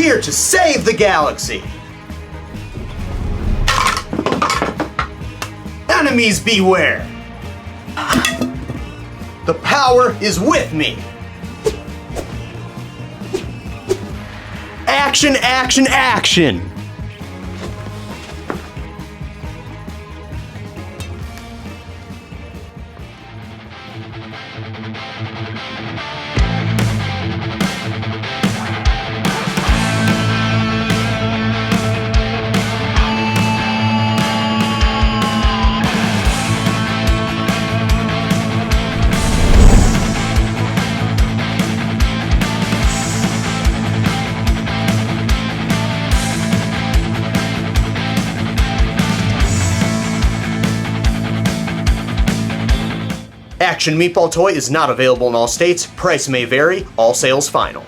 here to save the galaxy. Enemies beware. The power is with me. Action, action, action! Action Meatball toy is not available in all states. Price may vary. All sales final.